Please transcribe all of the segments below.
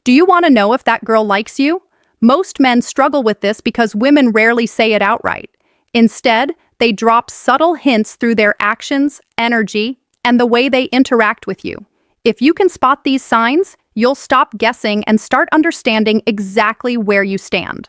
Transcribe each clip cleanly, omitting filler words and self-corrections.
Do you want to know if that girl likes you? Most men struggle with this because women rarely say it outright. Instead, they drop subtle hints through their actions, energy, and the way they interact with you. If you can spot these signs, you'll stop guessing and start understanding exactly where you stand.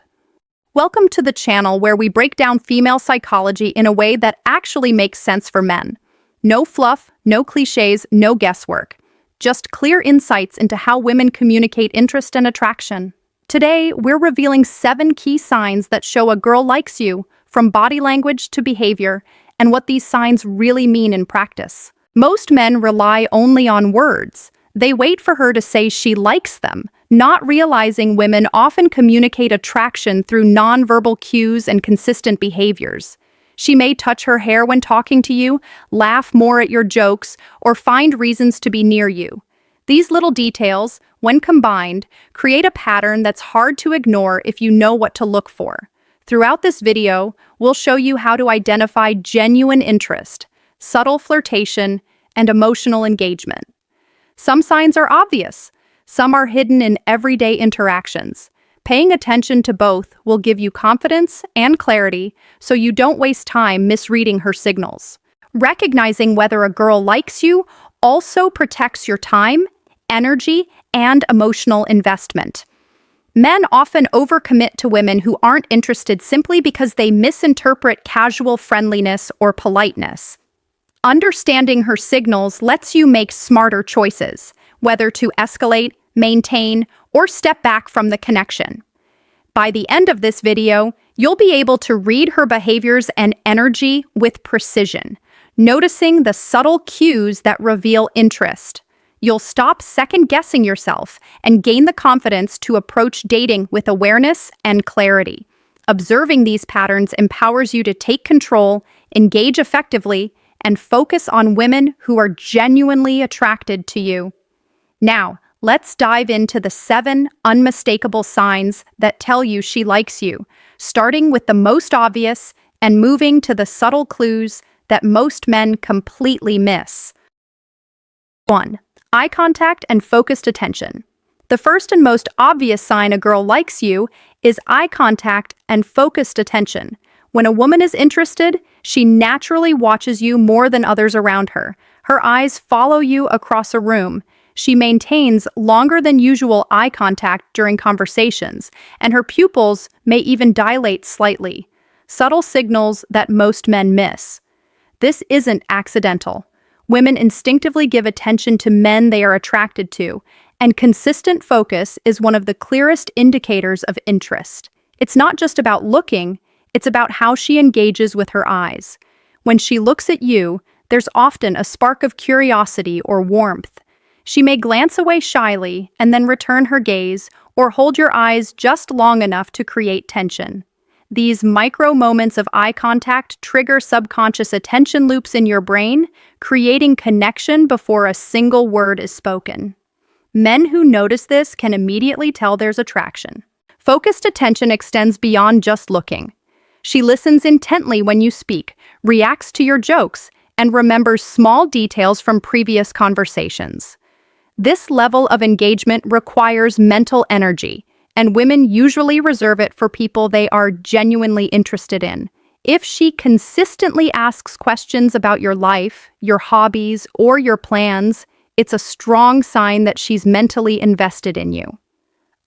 Welcome to the channel where we break down female psychology in a way that actually makes sense for men. No fluff, no cliches, no guesswork. Just clear insights into how women communicate interest and attraction. Today, we're revealing 7 key signs that show a girl likes you, from body language to behavior, and what these signs really mean in practice. Most men rely only on words. They wait for her to say she likes them, not realizing women often communicate attraction through nonverbal cues and consistent behaviors. She may touch her hair when talking to you, laugh more at your jokes, or find reasons to be near you. These little details, when combined, create a pattern that's hard to ignore if you know what to look for. Throughout this video, we'll show you how to identify genuine interest, subtle flirtation, and emotional engagement. Some signs are obvious. Some are hidden in everyday interactions. Paying attention to both will give you confidence and clarity so you don't waste time misreading her signals. Recognizing whether a girl likes you also protects your time, energy, and emotional investment. Men often overcommit to women who aren't interested simply because they misinterpret casual friendliness or politeness. Understanding her signals lets you make smarter choices, whether to escalate, maintain, or step back from the connection. By the end of this video, you'll be able to read her behaviors and energy with precision, noticing the subtle cues that reveal interest. You'll stop second-guessing yourself and gain the confidence to approach dating with awareness and clarity. Observing these patterns empowers you to take control, engage effectively, and focus on women who are genuinely attracted to you. Now, let's dive into the 7 unmistakable signs that tell you she likes you, starting with the most obvious and moving to the subtle clues that most men completely miss. 1. Eye contact and focused attention. The first and most obvious sign a girl likes you is eye contact and focused attention. When a woman is interested, she naturally watches you more than others around her. Her eyes follow you across a room. She maintains longer than usual eye contact during conversations, and her pupils may even dilate slightly. Subtle signals that most men miss. This isn't accidental. Women instinctively give attention to men they are attracted to, and consistent focus is one of the clearest indicators of interest. It's not just about looking, it's about how she engages with her eyes. When she looks at you, there's often a spark of curiosity or warmth. She may glance away shyly and then return her gaze, or hold your eyes just long enough to create tension. These micro moments of eye contact trigger subconscious attention loops in your brain, creating connection before a single word is spoken. Men who notice this can immediately tell there's attraction. Focused attention extends beyond just looking. She listens intently when you speak, reacts to your jokes, and remembers small details from previous conversations. This level of engagement requires mental energy, and women usually reserve it for people they are genuinely interested in. If she consistently asks questions about your life, your hobbies, or your plans, it's a strong sign that she's mentally invested in you.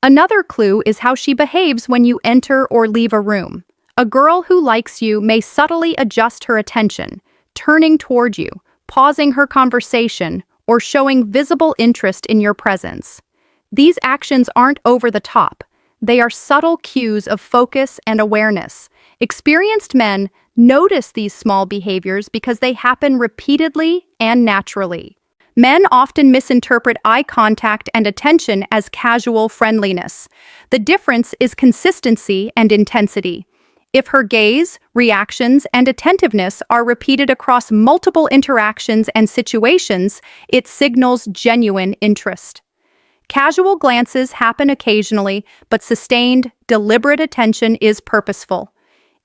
Another clue is how she behaves when you enter or leave a room. A girl who likes you may subtly adjust her attention, turning toward you, pausing her conversation, or showing visible interest in your presence. These actions aren't over the top. They are subtle cues of focus and awareness. Experienced men notice these small behaviors because they happen repeatedly and naturally. Men often misinterpret eye contact and attention as casual friendliness. The difference is consistency and intensity. If her gaze, reactions, and attentiveness are repeated across multiple interactions and situations, it signals genuine interest. Casual glances happen occasionally, but sustained, deliberate attention is purposeful.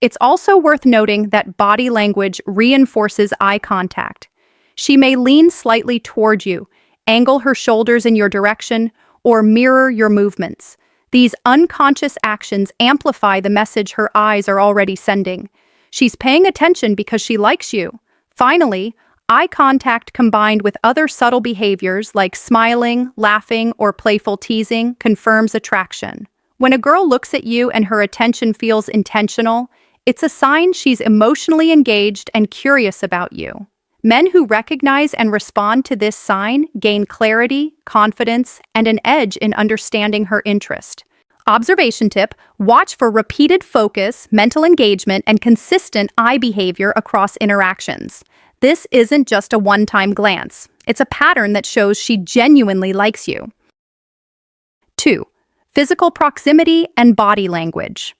It's also worth noting that body language reinforces eye contact. She may lean slightly toward you, angle her shoulders in your direction, or mirror your movements. These unconscious actions amplify the message her eyes are already sending. She's paying attention because she likes you. Finally, eye contact combined with other subtle behaviors like smiling, laughing, or playful teasing confirms attraction. When a girl looks at you and her attention feels intentional, it's a sign she's emotionally engaged and curious about you. Men who recognize and respond to this sign gain clarity, confidence, and an edge in understanding her interest. Observation tip: watch for repeated focus, mental engagement, and consistent eye behavior across interactions. This isn't just a one-time glance. It's a pattern that shows she genuinely likes you. 2. Physical proximity and body language.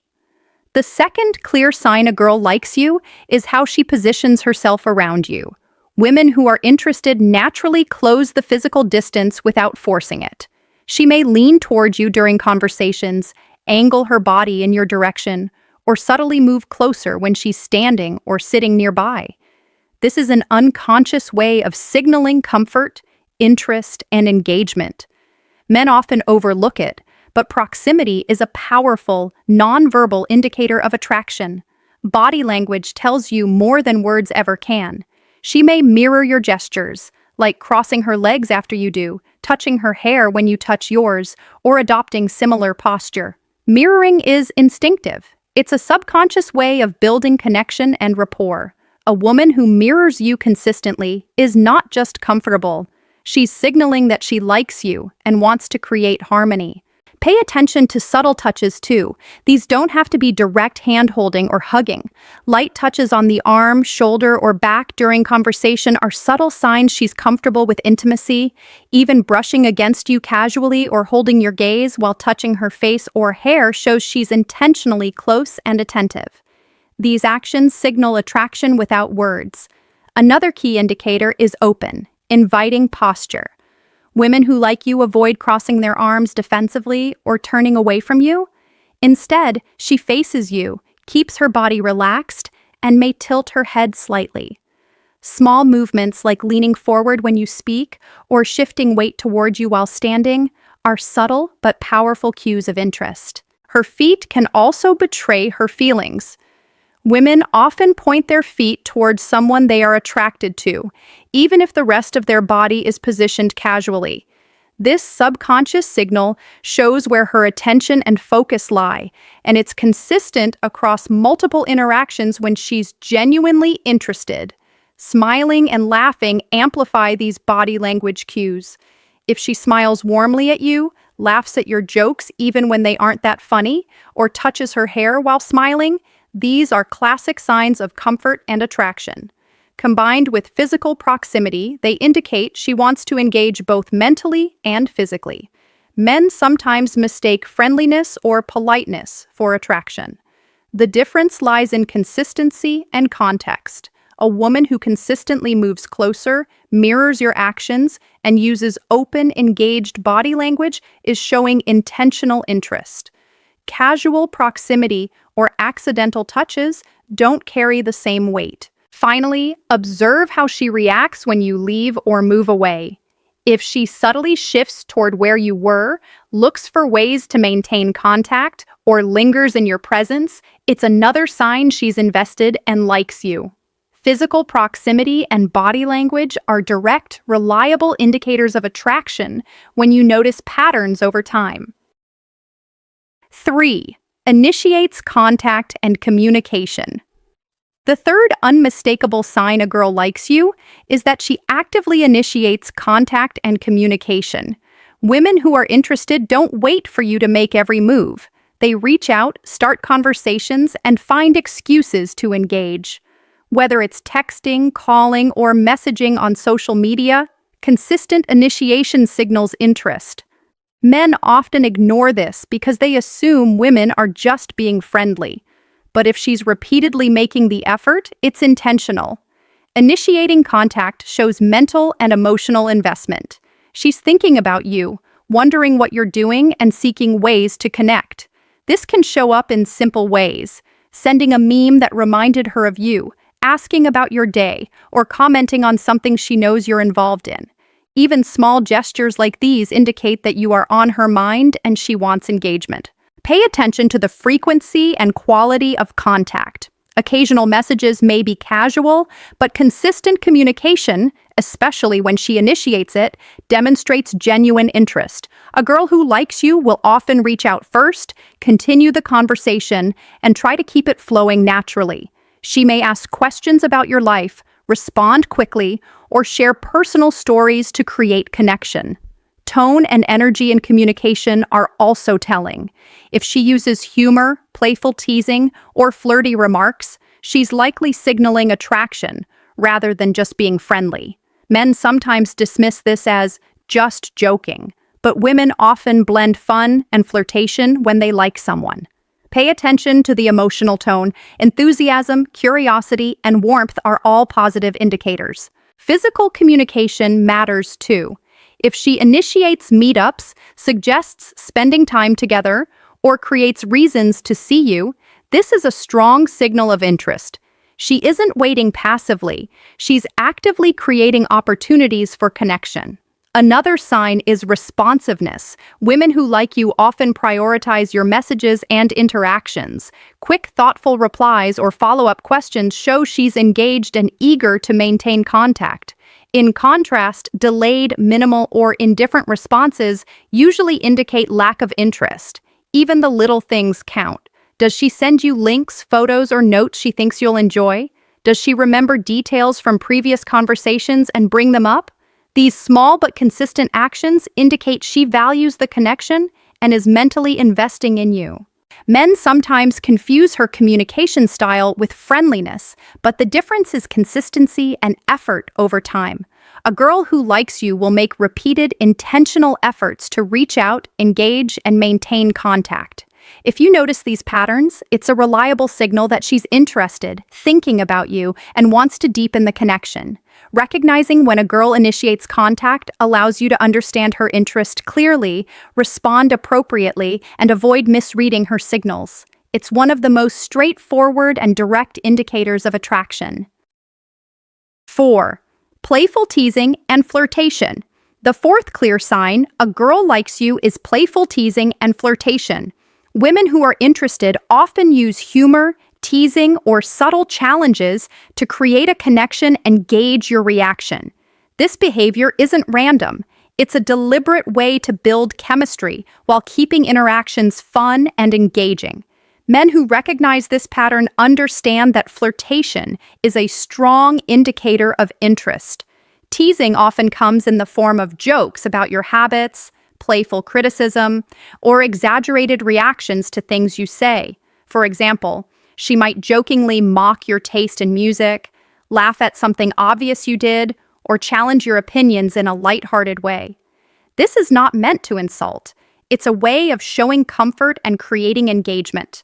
The second clear sign a girl likes you is how she positions herself around you. Women who are interested naturally close the physical distance without forcing it. She may lean toward you during conversations, angle her body in your direction, or subtly move closer when she's standing or sitting nearby. This is an unconscious way of signaling comfort, interest, and engagement. Men often overlook it, but proximity is a powerful, nonverbal indicator of attraction. Body language tells you more than words ever can. She may mirror your gestures, like crossing her legs after you do, touching her hair when you touch yours, or adopting similar posture. Mirroring is instinctive. It's a subconscious way of building connection and rapport. A woman who mirrors you consistently is not just comfortable. She's signaling that she likes you and wants to create harmony. Pay attention to subtle touches too. These don't have to be direct hand-holding or hugging. Light touches on the arm, shoulder, or back during conversation are subtle signs she's comfortable with intimacy. Even brushing against you casually or holding your gaze while touching her face or hair shows she's intentionally close and attentive. These actions signal attraction without words. Another key indicator is open, inviting posture. Women who like you avoid crossing their arms defensively or turning away from you. Instead, she faces you, keeps her body relaxed, and may tilt her head slightly. Small movements like leaning forward when you speak or shifting weight toward you while standing are subtle but powerful cues of interest. Her feet can also betray her feelings. Women often point their feet towards someone they are attracted to, even if the rest of their body is positioned casually. This subconscious signal shows where her attention and focus lie, and it's consistent across multiple interactions when she's genuinely interested. Smiling and laughing amplify these body language cues. If she smiles warmly at you, laughs at your jokes even when they aren't that funny, or touches her hair while smiling, these are classic signs of comfort and attraction. Combined with physical proximity, they indicate she wants to engage both mentally and physically. Men sometimes mistake friendliness or politeness for attraction. The difference lies in consistency and context. A woman who consistently moves closer, mirrors your actions, and uses open, engaged body language is showing intentional interest. Casual proximity or accidental touches don't carry the same weight. Finally, observe how she reacts when you leave or move away. If she subtly shifts toward where you were, looks for ways to maintain contact, or lingers in your presence, it's another sign she's invested and likes you. Physical proximity and body language are direct, reliable indicators of attraction when you notice patterns over time. 3. Initiates contact and communication. The third unmistakable sign a girl likes you is that she actively initiates contact and communication. Women who are interested don't wait for you to make every move. They reach out, start conversations, and find excuses to engage. Whether it's texting, calling, or messaging on social media, consistent initiation signals interest. Men often ignore this because they assume women are just being friendly. But if she's repeatedly making the effort, it's intentional. Initiating contact shows mental and emotional investment. She's thinking about you, wondering what you're doing, and seeking ways to connect. This can show up in simple ways: sending a meme that reminded her of you, asking about your day, or commenting on something she knows you're involved in. Even small gestures like these indicate that you are on her mind and she wants engagement. Pay attention to the frequency and quality of contact. Occasional messages may be casual, but consistent communication, especially when she initiates it, demonstrates genuine interest. A girl who likes you will often reach out first, continue the conversation, and try to keep it flowing naturally. She may ask questions about your life, respond quickly, or share personal stories to create connection. Tone and energy in communication are also telling. If she uses humor, playful teasing, or flirty remarks, she's likely signaling attraction rather than just being friendly. Men sometimes dismiss this as just joking, but women often blend fun and flirtation when they like someone. Pay attention to the emotional tone. Enthusiasm, curiosity, and warmth are all positive indicators. Physical communication matters too. If she initiates meetups, suggests spending time together, or creates reasons to see you, this is a strong signal of interest. She isn't waiting passively. She's actively creating opportunities for connection. Another sign is responsiveness. Women who like you often prioritize your messages and interactions. Quick, thoughtful replies or follow-up questions show she's engaged and eager to maintain contact. In contrast, delayed, minimal, or indifferent responses usually indicate lack of interest. Even the little things count. Does she send you links, photos, or notes she thinks you'll enjoy? Does she remember details from previous conversations and bring them up? These small but consistent actions indicate she values the connection and is mentally investing in you. Men sometimes confuse her communication style with friendliness, but the difference is consistency and effort over time. A girl who likes you will make repeated, intentional efforts to reach out, engage, and maintain contact. If you notice these patterns, it's a reliable signal that she's interested, thinking about you, and wants to deepen the connection. Recognizing when a girl initiates contact allows you to understand her interest clearly, respond appropriately, and avoid misreading her signals. It's one of the most straightforward and direct indicators of attraction. 4. Playful teasing and flirtation. The fourth clear sign a girl likes you is playful teasing and flirtation. Women who are interested often use humor, teasing, or subtle challenges to create a connection and gauge your reaction. This behavior isn't random. It's a deliberate way to build chemistry while keeping interactions fun and engaging. Men who recognize this pattern understand that flirtation is a strong indicator of interest. Teasing often comes in the form of jokes about your habits, playful criticism, or exaggerated reactions to things you say. For example, she might jokingly mock your taste in music, laugh at something obvious you did, or challenge your opinions in a lighthearted way. This is not meant to insult. It's a way of showing comfort and creating engagement.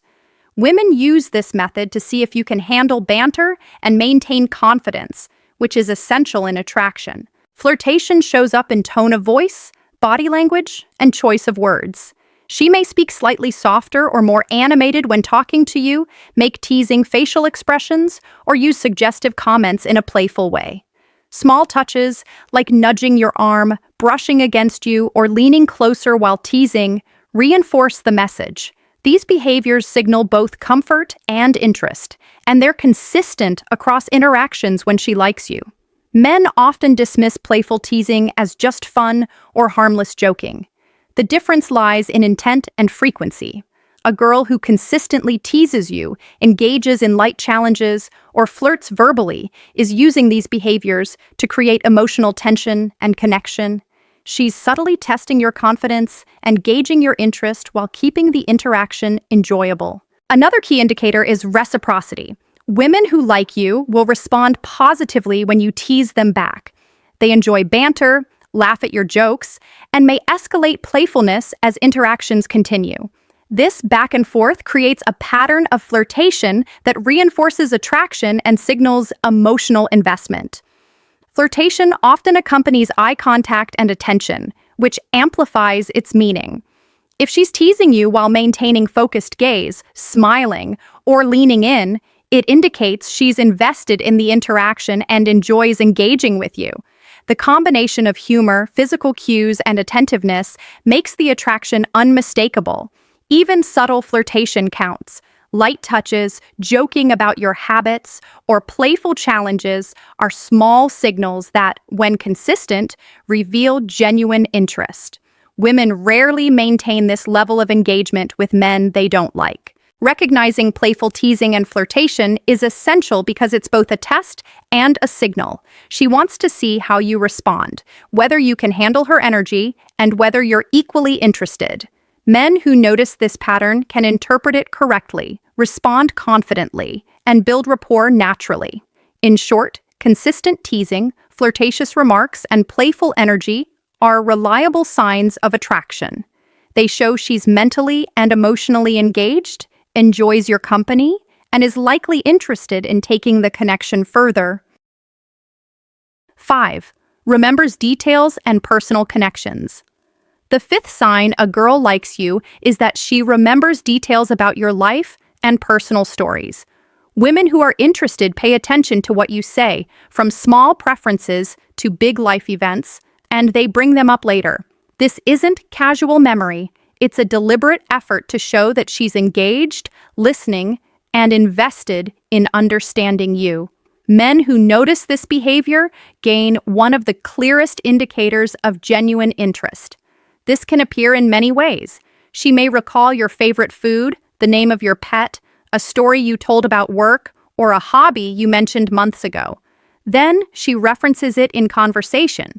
Women use this method to see if you can handle banter and maintain confidence, which is essential in attraction. Flirtation shows up in tone of voice, body language, and choice of words. She may speak slightly softer or more animated when talking to you, make teasing facial expressions, or use suggestive comments in a playful way. Small touches, like nudging your arm, brushing against you, or leaning closer while teasing, reinforce the message. These behaviors signal both comfort and interest, and they're consistent across interactions when she likes you. Men often dismiss playful teasing as just fun or harmless joking. The difference lies in intent and frequency. A girl who consistently teases you, engages in light challenges, or flirts verbally is using these behaviors to create emotional tension and connection. She's subtly testing your confidence and gauging your interest while keeping the interaction enjoyable. Another key indicator is reciprocity. Women who like you will respond positively when you tease them back. They enjoy banter, laugh at your jokes, and may escalate playfulness as interactions continue. This back and forth creates a pattern of flirtation that reinforces attraction and signals emotional investment. Flirtation often accompanies eye contact and attention, which amplifies its meaning. If she's teasing you while maintaining focused gaze, smiling, or leaning in, it indicates she's invested in the interaction and enjoys engaging with you. The combination of humor, physical cues, and attentiveness makes the attraction unmistakable. Even subtle flirtation counts. Light touches, joking about your habits, or playful challenges are small signals that, when consistent, reveal genuine interest. Women rarely maintain this level of engagement with men they don't like. Recognizing playful teasing and flirtation is essential because it's both a test and a signal. She wants to see how you respond, whether you can handle her energy, and whether you're equally interested. Men who notice this pattern can interpret it correctly, respond confidently, and build rapport naturally. In short, consistent teasing, flirtatious remarks, and playful energy are reliable signs of attraction. They show she's mentally and emotionally engaged, enjoys your company, and is likely interested in taking the connection further. 5. Remembers details and personal connections. The fifth sign a girl likes you is that she remembers details about your life and personal stories. Women who are interested pay attention to what you say, from small preferences to big life events, and they bring them up later. This isn't casual memory. It's a deliberate effort to show that she's engaged, listening, and invested in understanding you. Men who notice this behavior gain one of the clearest indicators of genuine interest. This can appear in many ways. She may recall your favorite food, the name of your pet, a story you told about work, or a hobby you mentioned months ago. Then she references it in conversation,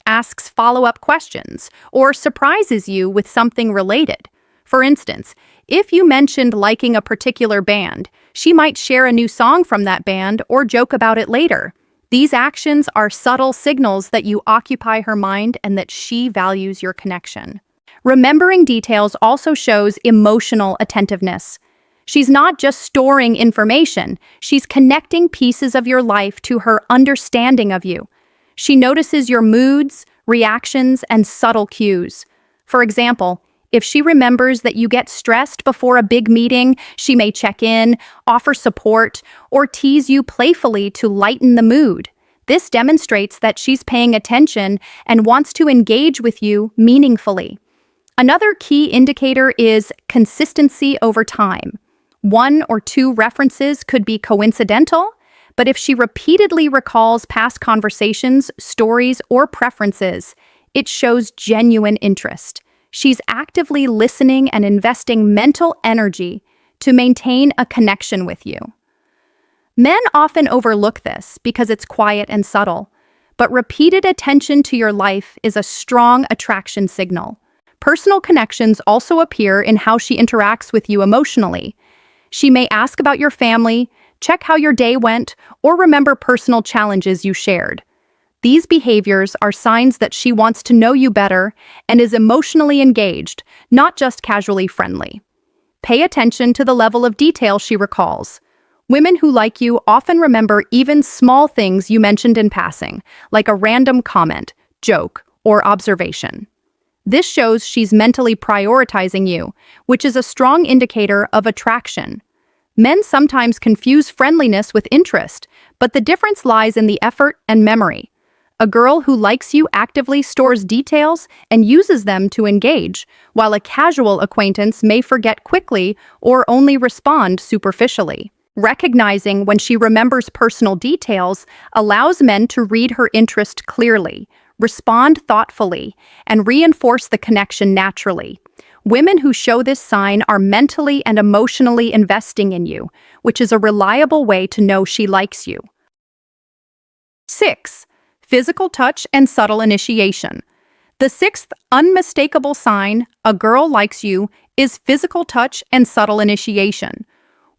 asks follow-up questions, or surprises you with something related. For instance, if you mentioned liking a particular band, she might share a new song from that band or joke about it later. These actions are subtle signals that you occupy her mind and that she values your connection. Remembering details also shows emotional attentiveness. She's not just storing information, she's connecting pieces of your life to her understanding of you. She notices your moods, reactions, and subtle cues. For example, if she remembers that you get stressed before a big meeting, she may check in, offer support, or tease you playfully to lighten the mood. This demonstrates that she's paying attention and wants to engage with you meaningfully. Another key indicator is consistency over time. 1 or 2 references could be coincidental, but if she repeatedly recalls past conversations, stories, or preferences, it shows genuine interest. She's actively listening and investing mental energy to maintain a connection with you. Men often overlook this because it's quiet and subtle, but repeated attention to your life is a strong attraction signal. Personal connections also appear in how she interacts with you emotionally. She may ask about your family, check how your day went, or remember personal challenges you shared. These behaviors are signs that she wants to know you better and is emotionally engaged, not just casually friendly. Pay attention to the level of detail she recalls. Women who like you often remember even small things you mentioned in passing, like a random comment, joke, or observation. This shows she's mentally prioritizing you, which is a strong indicator of attraction. Men sometimes confuse friendliness with interest, but the difference lies in the effort and memory. A girl who likes you actively stores details and uses them to engage, while a casual acquaintance may forget quickly or only respond superficially. Recognizing when she remembers personal details allows men to read her interest clearly, respond thoughtfully, and reinforce the connection naturally. Women who show this sign are mentally and emotionally investing in you, which is a reliable way to know she likes you. 6. Physical touch and subtle initiation. The sixth unmistakable sign a girl likes you is physical touch and subtle initiation.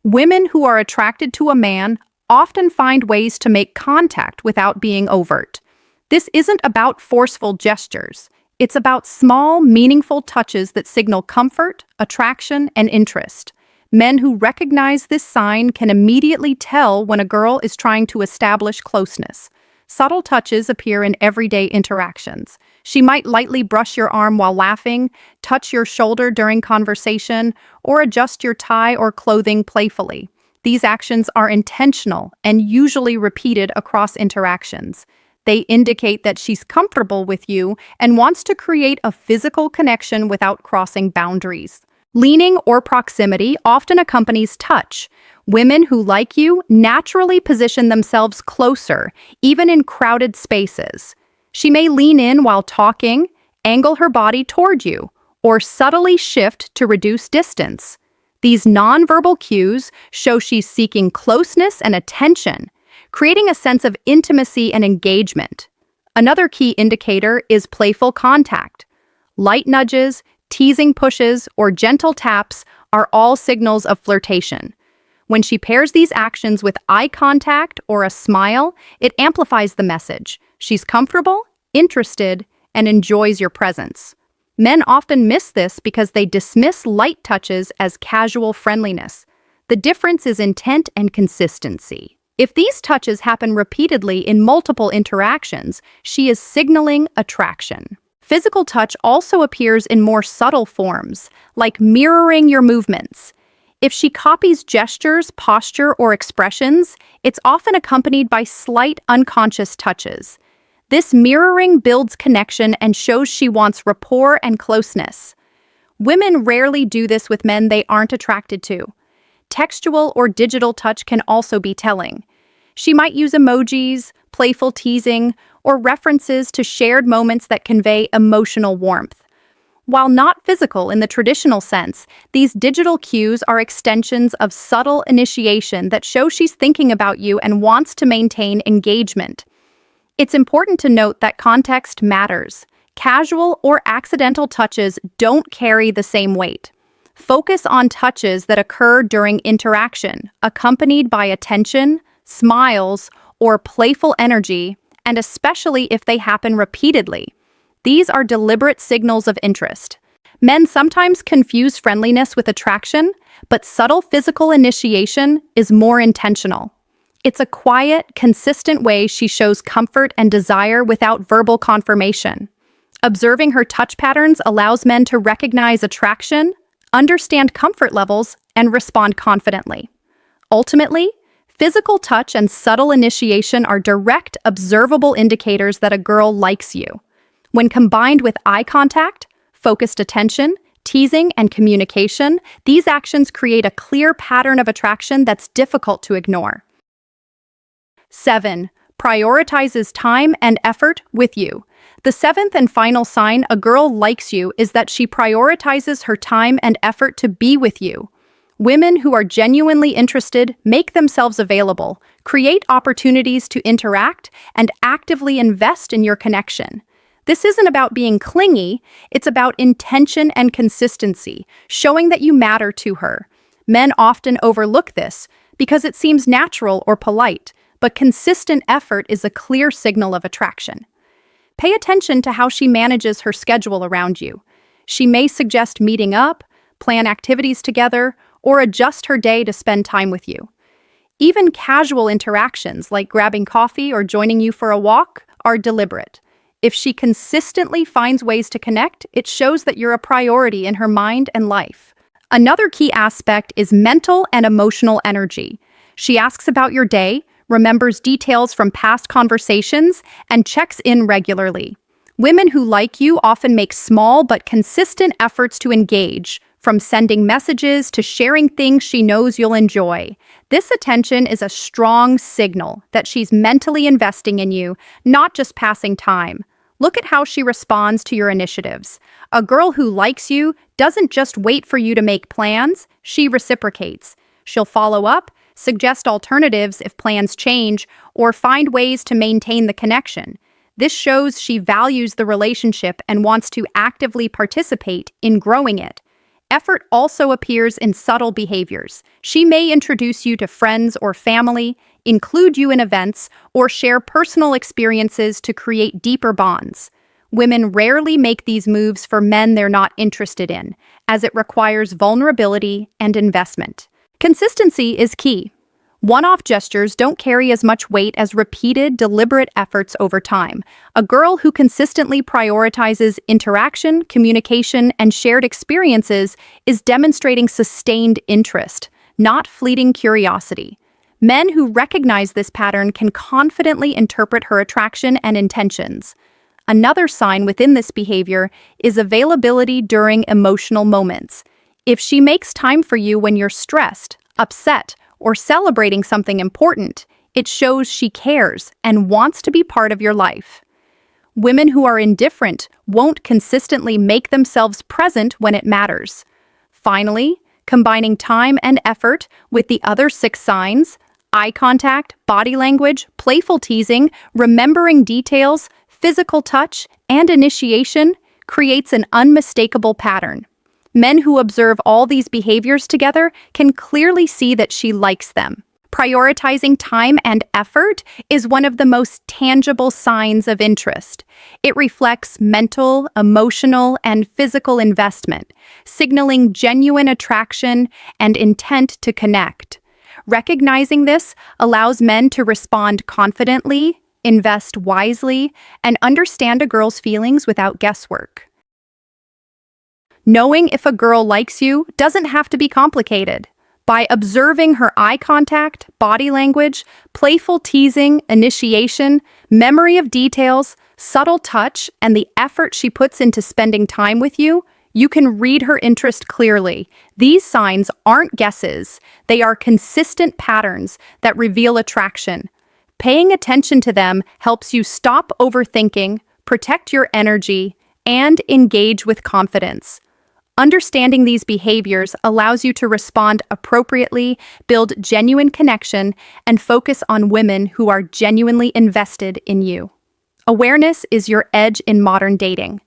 Women who are attracted to a man often find ways to make contact without being overt. This isn't about forceful gestures. It's about small, meaningful touches that signal comfort, attraction, and interest. Men who recognize this sign can immediately tell when a girl is trying to establish closeness. Subtle touches appear in everyday interactions. She might lightly brush your arm while laughing, touch your shoulder during conversation, or adjust your tie or clothing playfully. These actions are intentional and usually repeated across interactions. They indicate that she's comfortable with you and wants to create a physical connection without crossing boundaries. Leaning or proximity often accompanies touch. Women who like you naturally position themselves closer, even in crowded spaces. She may lean in while talking, angle her body toward you, or subtly shift to reduce distance. These nonverbal cues show she's seeking closeness and attention, creating a sense of intimacy and engagement. Another key indicator is playful contact. Light nudges, teasing pushes, or gentle taps are all signals of flirtation. When she pairs these actions with eye contact or a smile, it amplifies the message. She's comfortable, interested, and enjoys your presence. Men often miss this because they dismiss light touches as casual friendliness. The difference is intent and consistency. If these touches happen repeatedly in multiple interactions, she is signaling attraction. Physical touch also appears in more subtle forms, like mirroring your movements. If she copies gestures, posture, or expressions, it's often accompanied by slight unconscious touches. This mirroring builds connection and shows she wants rapport and closeness. Women rarely do this with men they aren't attracted to. Textual or digital touch can also be telling. She might use emojis, playful teasing, or references to shared moments that convey emotional warmth. While not physical in the traditional sense, these digital cues are extensions of subtle initiation that show she's thinking about you and wants to maintain engagement. It's important to note that context matters. Casual or accidental touches don't carry the same weight. Focus on touches that occur during interaction, accompanied by attention, smiles, or playful energy, and especially if they happen repeatedly. These are deliberate signals of interest. Men sometimes confuse friendliness with attraction, but subtle physical initiation is more intentional. It's a quiet, consistent way she shows comfort and desire without verbal confirmation. Observing her touch patterns allows men to recognize attraction, understand comfort levels, and respond confidently. Ultimately, physical touch and subtle initiation are direct, observable indicators that a girl likes you. When combined with eye contact, focused attention, teasing, and communication, these actions create a clear pattern of attraction that's difficult to ignore. 7. Prioritizes time and effort with you. The seventh and final sign a girl likes you is that she prioritizes her time and effort to be with you. Women who are genuinely interested make themselves available, create opportunities to interact, and actively invest in your connection. This isn't about being clingy, it's about intention and consistency, showing that you matter to her. Men often overlook this because it seems natural or polite, but consistent effort is a clear signal of attraction. Pay attention to how she manages her schedule around you. She may suggest meeting up, plan activities together, or adjust her day to spend time with you. Even casual interactions like grabbing coffee or joining you for a walk are deliberate. If she consistently finds ways to connect, it shows that you're a priority in her mind and life. Another key aspect is mental and emotional energy. She asks about your day, remembers details from past conversations, and checks in regularly. Women who like you often make small but consistent efforts to engage, from sending messages to sharing things she knows you'll enjoy. This attention is a strong signal that she's mentally investing in you, not just passing time. Look at how she responds to your initiatives. A girl who likes you doesn't just wait for you to make plans, she reciprocates. She'll follow up, suggest alternatives if plans change, or find ways to maintain the connection. This shows she values the relationship and wants to actively participate in growing it. Effort also appears in subtle behaviors. She may introduce you to friends or family, include you in events, or share personal experiences to create deeper bonds. Women rarely make these moves for men they're not interested in, as it requires vulnerability and investment. Consistency is key. One-off gestures don't carry as much weight as repeated, deliberate efforts over time. A girl who consistently prioritizes interaction, communication, and shared experiences is demonstrating sustained interest, not fleeting curiosity. Men who recognize this pattern can confidently interpret her attraction and intentions. Another sign within this behavior is availability during emotional moments. If she makes time for you when you're stressed, upset, or celebrating something important, it shows she cares and wants to be part of your life. Women who are indifferent won't consistently make themselves present when it matters. Finally, combining time and effort with the other 6 signs, eye contact, body language, playful teasing, remembering details, physical touch, and initiation, creates an unmistakable pattern. Men who observe all these behaviors together can clearly see that she likes them. Prioritizing time and effort is one of the most tangible signs of interest. It reflects mental, emotional, and physical investment, signaling genuine attraction and intent to connect. Recognizing this allows men to respond confidently, invest wisely, and understand a girl's feelings without guesswork. Knowing if a girl likes you doesn't have to be complicated. By observing her eye contact, body language, playful teasing, initiation, memory of details, subtle touch, and the effort she puts into spending time with you, you can read her interest clearly. These signs aren't guesses. They are consistent patterns that reveal attraction. Paying attention to them helps you stop overthinking, protect your energy, and engage with confidence. Understanding these behaviors allows you to respond appropriately, build genuine connection, and focus on women who are genuinely invested in you. Awareness is your edge in modern dating.